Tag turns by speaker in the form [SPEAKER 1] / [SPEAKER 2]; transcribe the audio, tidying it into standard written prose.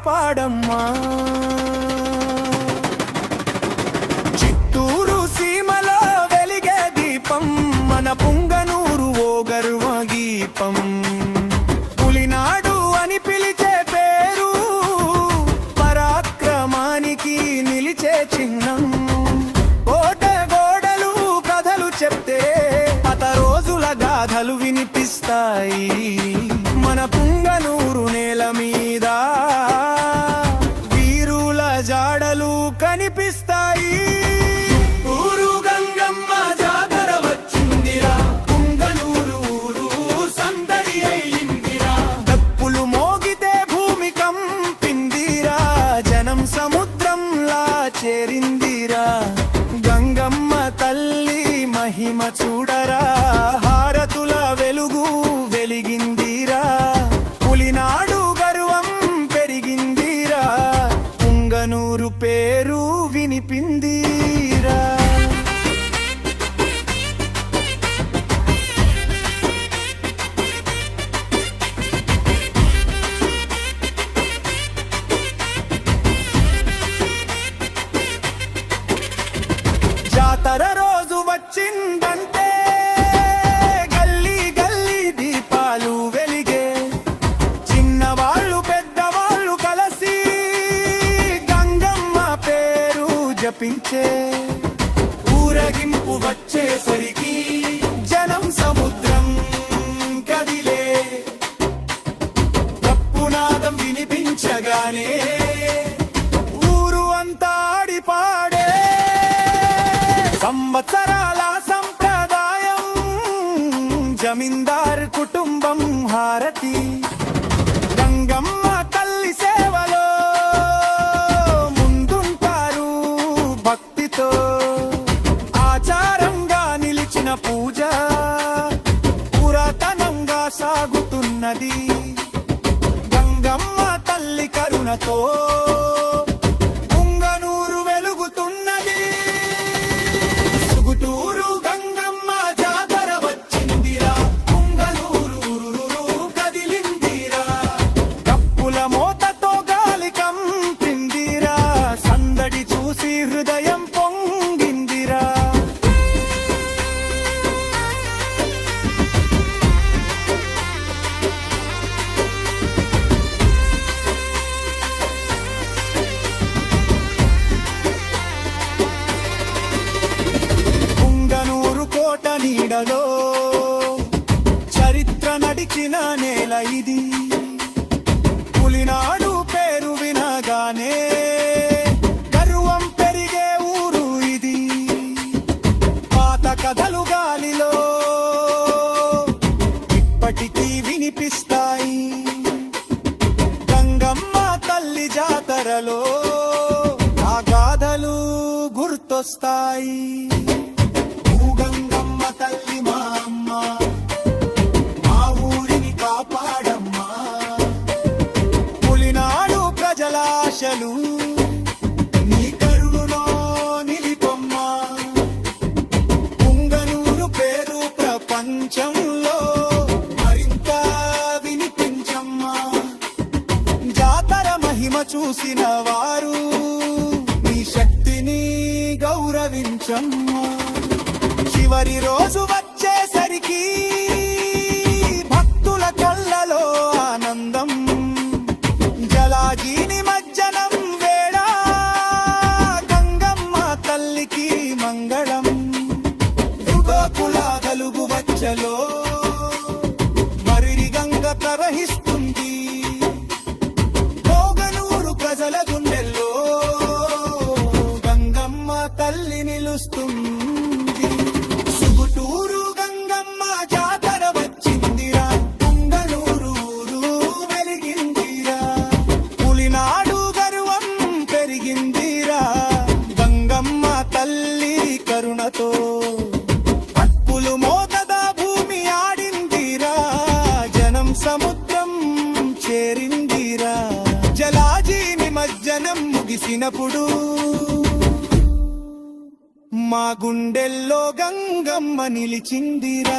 [SPEAKER 1] కాపాడమ్మా. చిత్తూరు సీమలో వెలిగే దీపం మన పుంగనూరు ఓ గర్వగీపం. పులినాడు అని పిలిచే పేరు పరాక్రమానికి నిలిచే చిహ్నం. కోట గోడలు కథలు చెప్తే పాత రోజుల గాథలు వినిపిస్తాయి. మన పుంగనూరు నేల మీద వీరుల జాడలు కనిపిస్తాయి. ఊరు గంగమ్మ జాతర వచ్చిందిరా, పుంగనూరు ఊరు సందడి అయిందిరా. డప్పులు మోగితే భూమి కంపిందిరా, జనం సముద్రంలా చేరిందిరా. గంగమ్మ తల్లి మహిమ చూడరా, హారతుల వెలుగు వెలిగిందిరా. పులినాడు గర్వం పెరిగిందిరా, పుంగనూరు పేరు వినిపిందిరా. జాతర రోజు వచ్చిందంటే గల్లీ గల్లీ దీపాలు వెలిగే. చిన్నవాళ్ళు పెద్దవాళ్ళు కలిసి గంగమ్మ పేరు జపించే. ఊరగింపు వచ్చేసరికి జనం సముద్రం కదిలే. తప్పునాదం వినిపించగానే ఊరు అంతా ఆడిపాడే. సంవత్సరాల సంప్రదాయం, జమీందార్ కుటుంబం హారతి. గంగమ్మ తల్లి సేవలో ముందుంటారు భక్తితో. ఆచారంగా నిలిచిన పూజ పురాతనంగా సాగుతున్నది. గంగమ్మ తల్లి కరుణతో పుంగనూరు వెలుగుతున్నది. సుగుటూరు గంగమ్మ జాతర వచ్చిందిరా, పుంగనూరు కదిలిందిరా. కప్పుల మోతతో గాలి కంపిందిరా, సందడి చూసి హృదయం పొంగిందిరా. పుంగనూరు కోట నీడలో చరిత్ర నడిచిన నేల ఇది. పులినాడు పేరు వినగానే గర్వం పెరిగే ఊరు ఇది. పాత కథలు గాలిలో ఇప్పటికీ వినిపిస్తాయి. గంగమ్మ తల్లి జాతరలో ఆ గాథలు గుర్తొస్తాయి. గంగమ్మ తల్లి మా అమ్మ, మా ఊరిని కాపాడమ్మా. పులినాడు ప్రజల ఆశలు నీ కరుణలో నిలిపమ్మా. పుంగనూరు పేరు ప్రపంచంలో మరింత వినిపించమ్మా. జాతర మహిమ చూసిన వారు నీ శక్తిని గౌరవించమ్మా. చివరి రోజు వచ్చేసరికి భక్తుల కళ్ళలో ఆనందం. జలాజీ నిమజ్జనం వేళ గంగమ్మ తల్లికి మంగళం. యుగకుల గలుగు వచ్చలో మరిరి గంగ ప్రవహిస్తుంది. పుంగనూరు ప్రజల గుండెల్లో గంగమ్మ తల్లి నిలుస్తుంది. సుగుటూరు గంగమ్మ జాతర వచ్చిందిరా, పుంగనూరు వెలిగిందిరా. పులినాడు గర్వం పెరిగిందిరా, గంగమ్మ తల్లి కరుణతో. పప్పులు మోతదా భూమి ఆడిందిరా, జనం సముద్రం చేరిందిరా. జలాజీ నిమజ్జనం ముగిసినప్పుడు మా గుండెల్లో గంగమ్మ నిలిచిందిరా.